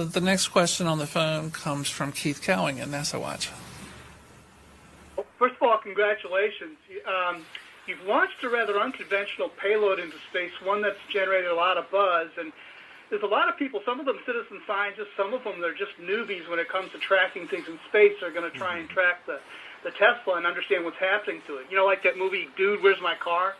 The next question on the phone comes from Keith Cowing at NASA Watch. First of all, congratulations. You've launched a rather unconventional payload into space, one that's generated a lot of buzz, and there's a lot of people, some of them citizen scientists, some of them they're just newbies when it comes to tracking things in space. They're going to try and track the Tesla and understand what's happening to it. You know, like that movie, Dude, Where's My Car?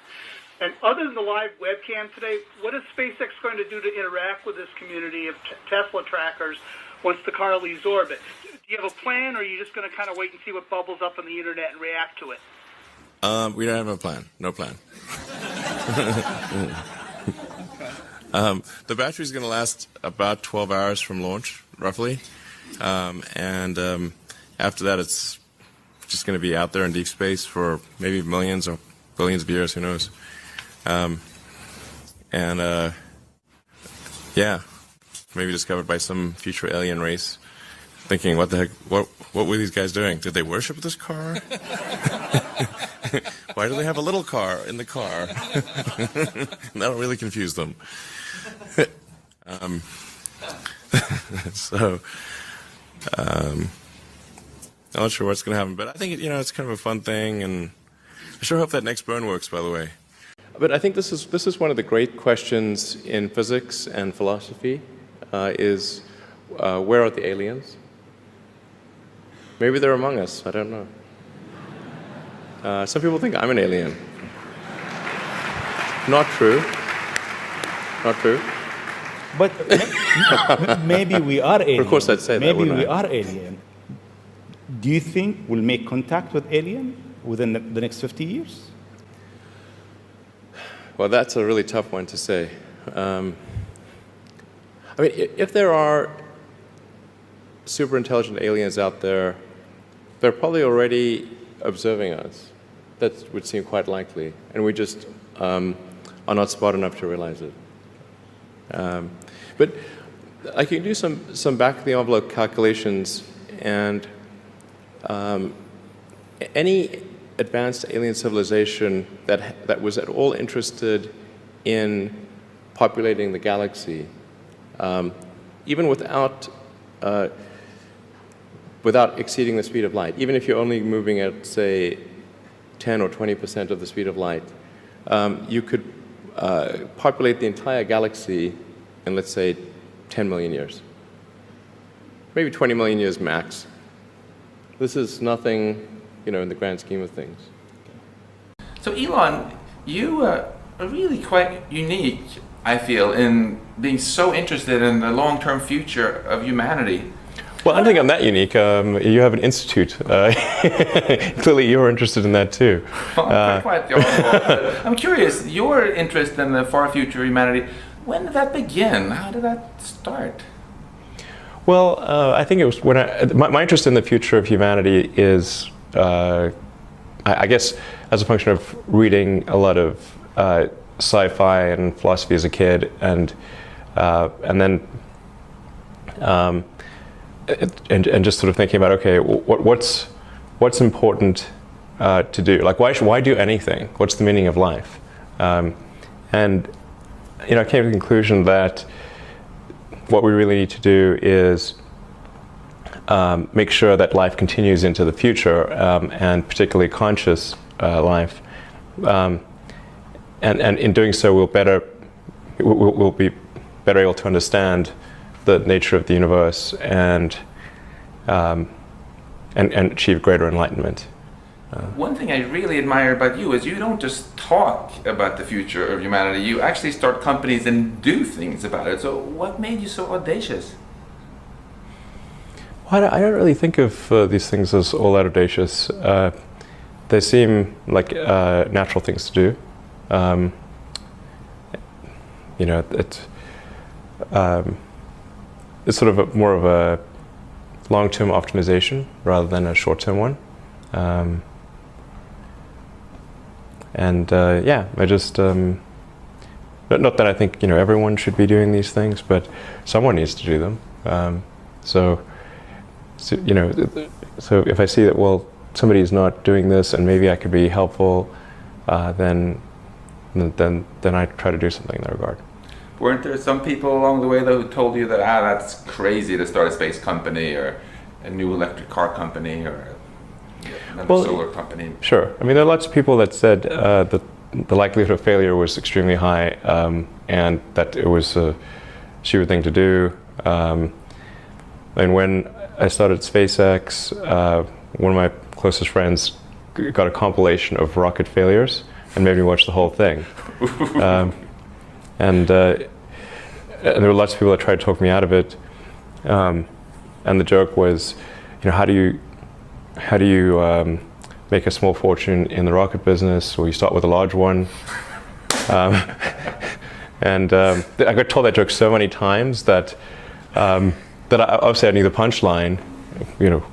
And other than the live webcam today, what is SpaceX going to do to interact with this community of Tesla trackers once the car leaves orbit? Do you have a plan, or are you just going to kind of wait and see what bubbles up on the internet and react to it? We don't have a plan. No plan. The battery's going to last about 12 hours from launch, roughly. And after that, it's just going to be out there in deep space for maybe millions or billions of years, who knows. Yeah, maybe discovered by some future alien race, thinking, what the heck, what were these guys doing? Did they worship this car? Why do they have a little car in the car? That'll really confuse them. I'm not sure what's going to happen, but I think, it's kind of a fun thing, and I sure hope that next burn works, by the way. But I think this is one of the great questions in physics and philosophy, is where are the aliens? Maybe they're among us, I don't know. Some people think I'm an alien. Not true. Not true. But maybe we are alien. Of course I'd say that, maybe wouldn't I? we are alien. Do you think we'll make contact with alien within the next 50 years? Well, that's a really tough one to say. I mean, if there are super intelligent aliens out there, they're probably already observing us. That would seem quite likely, and we just are not smart enough to realize it. But I can do some back-of-the-envelope calculations, and any advanced alien civilization that was at all interested in populating the galaxy, even without exceeding the speed of light, even if you're only moving at, say, 10 or 20% of the speed of light, you could populate the entire galaxy in, let's say, 10 million years. Maybe 20 million years max. This is nothing, in the grand scheme of things. So Elon, you are really quite unique, I feel, in being so interested in the long-term future of humanity. Well, I don't think I'm that unique. You have an institute. Clearly, you're interested in that too. Well, quite the opposite. I'm curious, your interest in the far future of humanity, when did that begin? How did that start? Well, I think it was when my interest in the future of humanity is, I guess, as a function of reading a lot of sci-fi and philosophy as a kid, and then and just sort of thinking about, okay, what's important to do? Like, why do anything? What's the meaning of life? And I came to the conclusion that what we really need to do is make sure that life continues into the future, and particularly conscious life. And in doing so, we'll be better able to understand the nature of the universe and achieve greater enlightenment. One thing I really admire about you is you don't just talk about the future of humanity, you actually start companies and do things about it. So what made you so audacious? Well, I don't really think of these things as all that audacious. They seem like natural things to do. It's sort of more of a long-term optimization rather than a short-term one. I just, not that I think, everyone should be doing these things, but someone needs to do them. So if I see that, well, somebody's not doing this and maybe I could be helpful, then I try to do something in that regard. Weren't there some people along the way though who told you that that's crazy to start a space company or a new electric car company or another solar company? Sure. I mean, there are lots of people that said that the likelihood of failure was extremely high, and that it was a stupid thing to do. And when I started SpaceX, one of my closest friends got a compilation of rocket failures and made me watch the whole thing. And there were lots of people that tried to talk me out of it. And the joke was, how do you make a small fortune in the rocket business? Well, you start with a large one. And I got told that joke so many times that obviously I knew the punchline,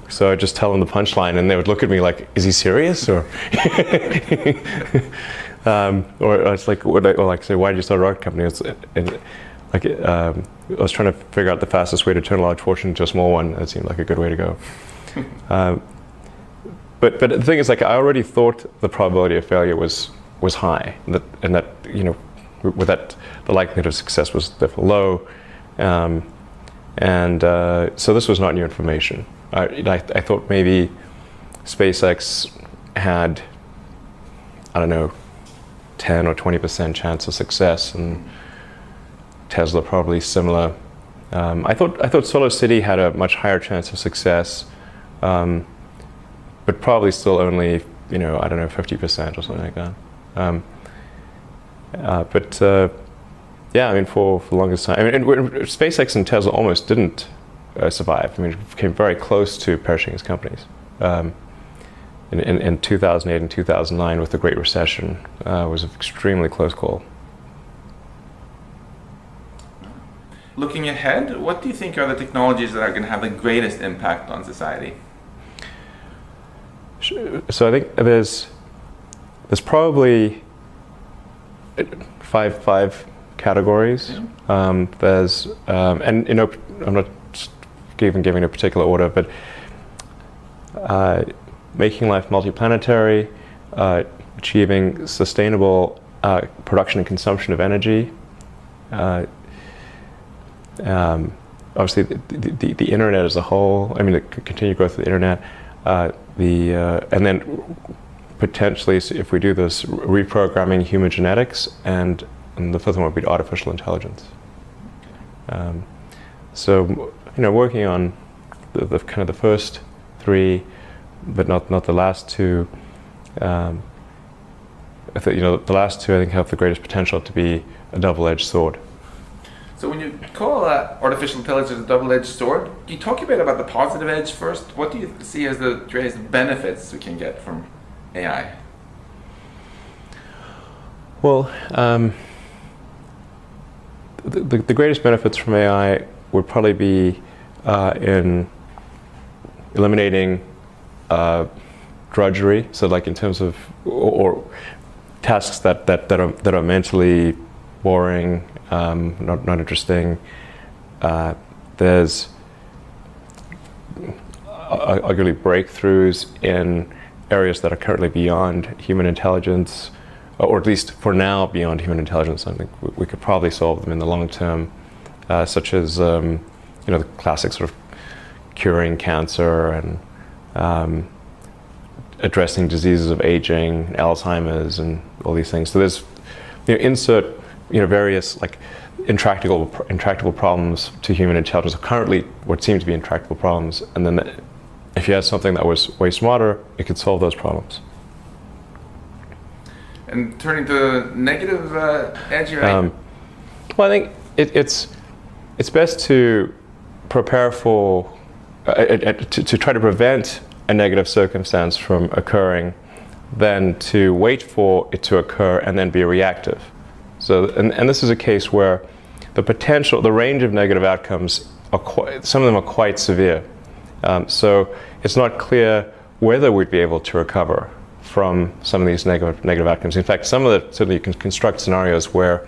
so I just tell them the punchline, and they would look at me like, "Is he serious?" Or it's like, say, "Why did you start a rocket company?" I was trying to figure out the fastest way to turn a large fortune into a small one. That seemed like a good way to go. But the thing is, I already thought the probability of failure was high, and that with that the likelihood of success was therefore low, so this was not new information. I thought maybe SpaceX had, I don't know, 10 or 20% chance of success, and Tesla probably similar. I thought Solar City had a much higher chance of success, but probably still only, I don't know, 50% or something like that. Yeah, I mean, for the longest time, SpaceX and Tesla almost didn't survive. I mean, it came very close to perishing as companies. In 2008 and 2009, with the Great Recession, was an extremely close call. Looking ahead, what do you think are the technologies that are going to have the greatest impact on society? So I think there's probably five categories. Yeah. There's and I'm not even giving a particular order, but making life multiplanetary, achieving sustainable production and consumption of energy. Obviously, the internet as a whole. I mean, the continued growth of the internet. And then potentially, so if we do this, reprogramming human genetics, and the fifth one would be artificial intelligence. So, working on the kind of the first three, but not the last two. I think the last two I think have the greatest potential to be a double-edged sword. So when you call artificial intelligence a double-edged sword, can you talk a bit about the positive edge first? What do you see as the greatest benefits we can get from AI? Well, the greatest benefits from AI would probably be in eliminating drudgery. So, like in terms of or tasks that are mentally boring. Not interesting. There's arguably breakthroughs in areas that are currently beyond human intelligence, or at least for now beyond human intelligence. I think we could probably solve them in the long term, such as the classic sort of curing cancer and addressing diseases of aging, Alzheimer's, and all these things. So there's insert various like intractable problems to human intelligence, currently what seem to be intractable problems, and then if you had something that was way smarter, it could solve those problems. And turning to negative edge, right? Well, I think it's best to prepare for to try to prevent a negative circumstance from occurring than to wait for it to occur and then be reactive. So, and this is a case where the range of negative outcomes some of them are quite severe. So it's not clear whether we'd be able to recover from some of these negative outcomes. In fact, certainly you can construct scenarios where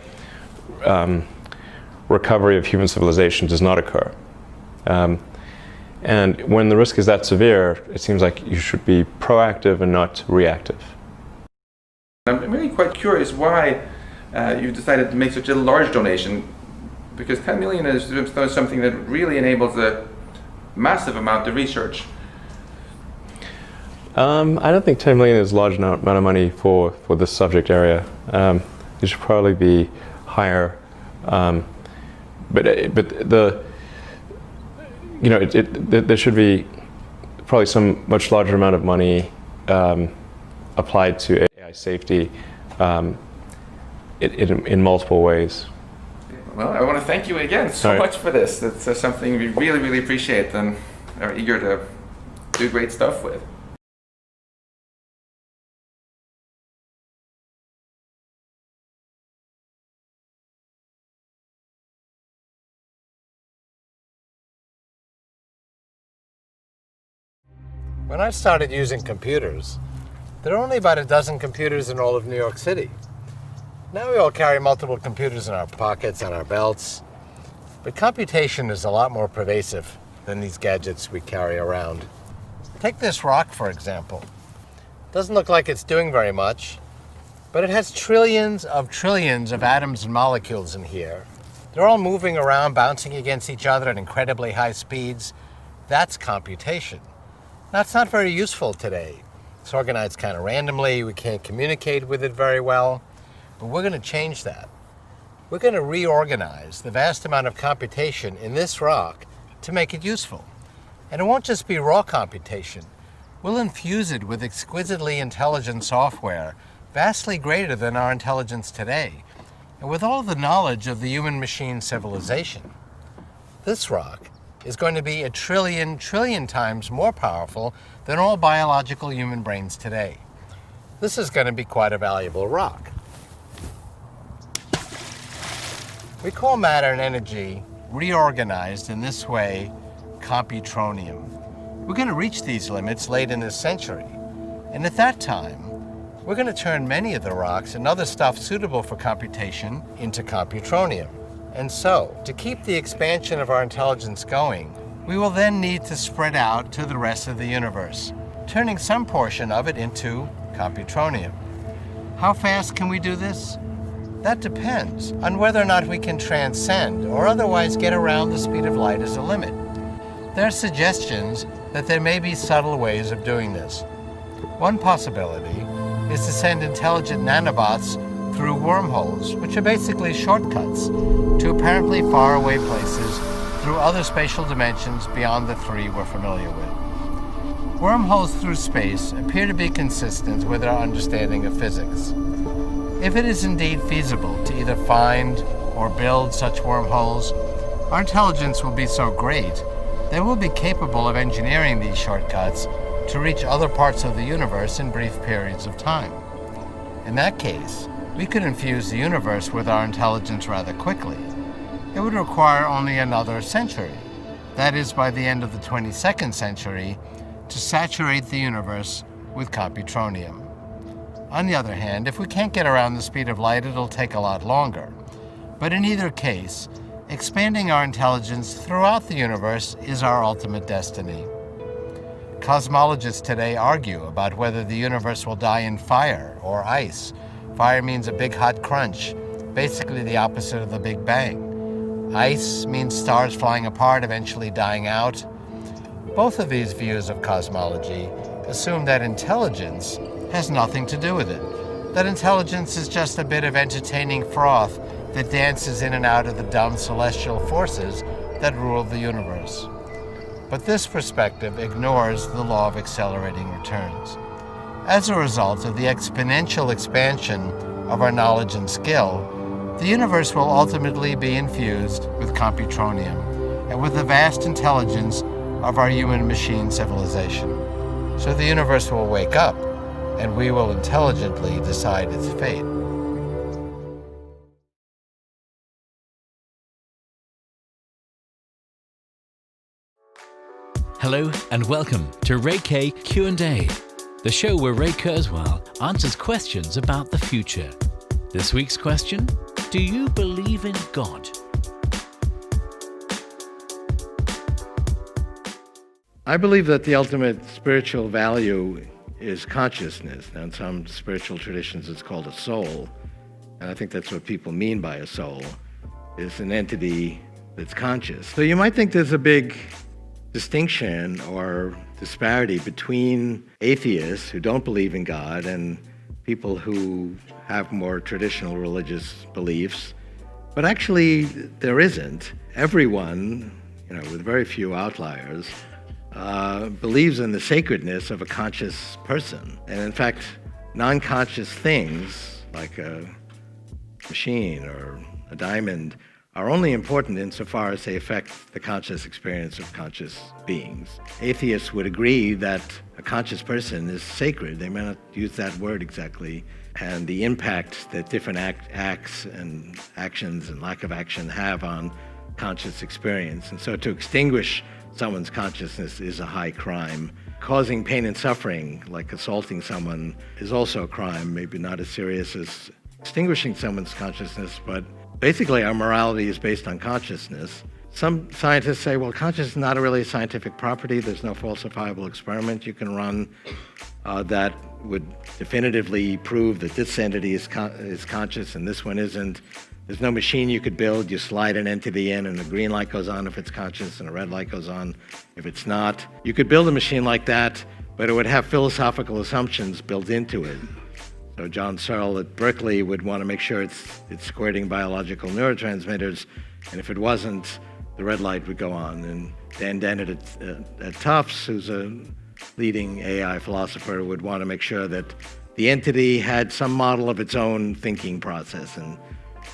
recovery of human civilization does not occur. And when the risk is that severe, it seems like you should be proactive and not reactive. I'm really quite curious why you decided to make such a large donation. Because 10 million is something that really enables a massive amount of research. I don't think 10 million is a large amount of money for this subject area. It should probably be higher. But there should be probably some much larger amount of money applied to AI safety in multiple ways. Well, I want to thank you again so much for this. It's something we really, really appreciate and are eager to do great stuff with. When I started using computers, there were only about a dozen computers in all of New York City. Now we all carry multiple computers in our pockets and our belts, but computation is a lot more pervasive than these gadgets we carry around. Take this rock, for example. Doesn't look like it's doing very much, but it has trillions of atoms and molecules in here. They're all moving around, bouncing against each other at incredibly high speeds. That's computation. Now, it's not very useful today. It's organized kind of randomly. We can't communicate with it very well. But we're going to change that. We're going to reorganize the vast amount of computation in this rock to make it useful. And it won't just be raw computation. We'll infuse it with exquisitely intelligent software, vastly greater than our intelligence today, and with all the knowledge of the human-machine civilization. This rock is going to be a trillion times more powerful than all biological human brains today. This is going to be quite a valuable rock. We call matter and energy reorganized in this way computronium. We're going to reach these limits late in this century, and at that time, we're going to turn many of the rocks and other stuff suitable for computation into computronium. And so, to keep the expansion of our intelligence going, we will then need to spread out to the rest of the universe, turning some portion of it into computronium. How fast can we do this? That depends on whether or not we can transcend or otherwise get around the speed of light as a limit. There are suggestions that there may be subtle ways of doing this. One possibility is to send intelligent nanobots through wormholes, which are basically shortcuts to apparently faraway places through other spatial dimensions beyond the three we're familiar with. Wormholes through space appear to be consistent with our understanding of physics. If it is indeed feasible to either find or build such wormholes, our intelligence will be so great that we'll be capable of engineering these shortcuts to reach other parts of the universe in brief periods of time. In that case, we could infuse the universe with our intelligence rather quickly. It would require only another century, that is, by the end of the 22nd century, to saturate the universe with computronium. On the other hand, if we can't get around the speed of light, it'll take a lot longer. But in either case, expanding our intelligence throughout the universe is our ultimate destiny. Cosmologists today argue about whether the universe will die in fire or ice. Fire means a big hot crunch, basically the opposite of the Big Bang. Ice means stars flying apart, eventually dying out. Both of these views of cosmology assume that intelligence has nothing to do with it, that intelligence is just a bit of entertaining froth that dances in and out of the dumb celestial forces that rule the universe. But this perspective ignores the law of accelerating returns. As a result of the exponential expansion of our knowledge and skill, the universe will ultimately be infused with computronium and with the vast intelligence of our human-machine civilization. So the universe will wake up, and we will intelligently decide its fate. Hello and welcome to Ray K Q&A, the show where Ray Kurzweil answers questions about the future. This week's question, do you believe in God? I believe that the ultimate spiritual value is consciousness. Now, in some spiritual traditions, it's called a soul, and I think that's what people mean by a soul. is an entity that's conscious. So you might think there's a big distinction or disparity between atheists who don't believe in God and people who have more traditional religious beliefs. But actually, there isn't. Everyone, with very few outliers, believes in the sacredness of a conscious person. And in fact, non-conscious things like a machine or a diamond are only important insofar as they affect the conscious experience of conscious beings. Atheists would agree that a conscious person is sacred. They may not use that word exactly. And the impact that different acts and actions and lack of action have on conscious experience. And so to extinguish someone's consciousness is a high crime. Causing pain and suffering, like assaulting someone, is also a crime, maybe not as serious as extinguishing someone's consciousness, but basically our morality is based on consciousness. Some scientists say, well, consciousness is not really a scientific property. There's no falsifiable experiment you can run that would definitively prove that this entity is conscious and this one isn't. There's no machine you could build. You slide an entity in and a green light goes on if it's conscious and a red light goes on if it's not. You could build a machine like that, but it would have philosophical assumptions built into it. So John Searle at Berkeley would want to make sure it's squirting biological neurotransmitters, and if it wasn't, the red light would go on. And Dan Dennett at Tufts, who's a leading AI philosopher, would want to make sure that the entity had some model of its own thinking process, and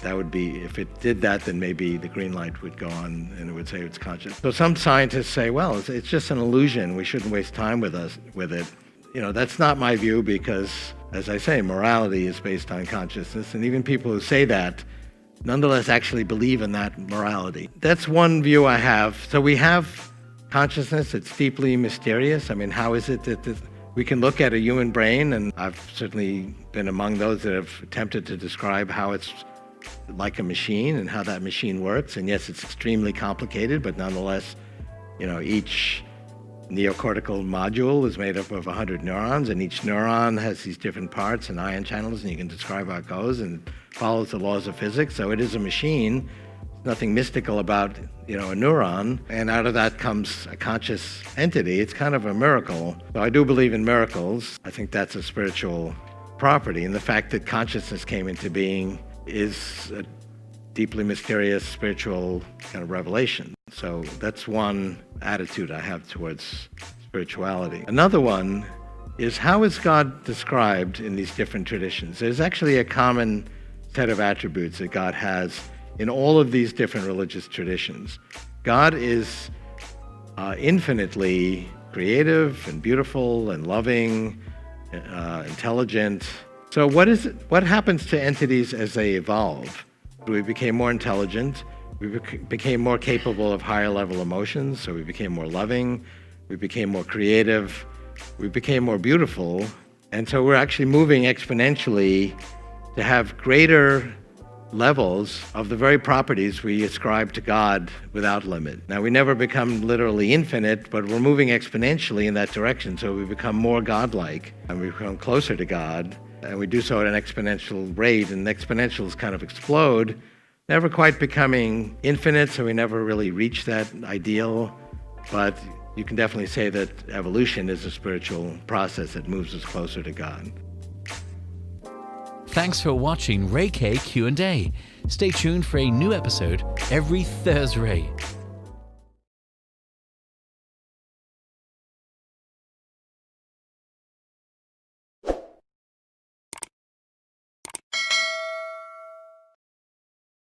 that would be, if it did that, then maybe the green light would go on and it would say it's conscious. So some scientists say, well, it's just an illusion. We shouldn't waste time with it. That's not my view because, as I say, morality is based on consciousness, and even people who say that nonetheless actually believe in that morality. That's one view I have. So we have consciousness. It's deeply mysterious. I mean, how is it that we can look at a human brain, and I've certainly been among those that have attempted to describe how it's like a machine and how that machine works. And yes, it's extremely complicated, but nonetheless, each neocortical module is made up of 100 neurons, and each neuron has these different parts and ion channels, and you can describe how it goes, and it follows the laws of physics. So it is a machine. Nothing mystical about, a neuron, and out of that comes a conscious entity. It's kind of a miracle. So I do believe in miracles. I think that's a spiritual property, and the fact that consciousness came into being is a deeply mysterious spiritual kind of revelation. So that's one attitude I have towards spirituality. Another one is, how is God described in these different traditions? There's actually a common set of attributes that God has in all of these different religious traditions. God is infinitely creative and beautiful and loving, intelligent. So what happens to entities as they evolve? We became more intelligent, we became more capable of higher level emotions, so we became more loving, we became more creative, we became more beautiful, and so we're actually moving exponentially to have greater levels of the very properties we ascribe to God without limit. Now, we never become literally infinite, but we're moving exponentially in that direction, so we become more godlike, and we become closer to God, and we do so at an exponential rate, and exponentials kind of explode, never quite becoming infinite, so we never really reach that ideal, but you can definitely say that evolution is a spiritual process that moves us closer to God. Thanks for watching Ray K Q&A. Stay tuned for a new episode every Thursday.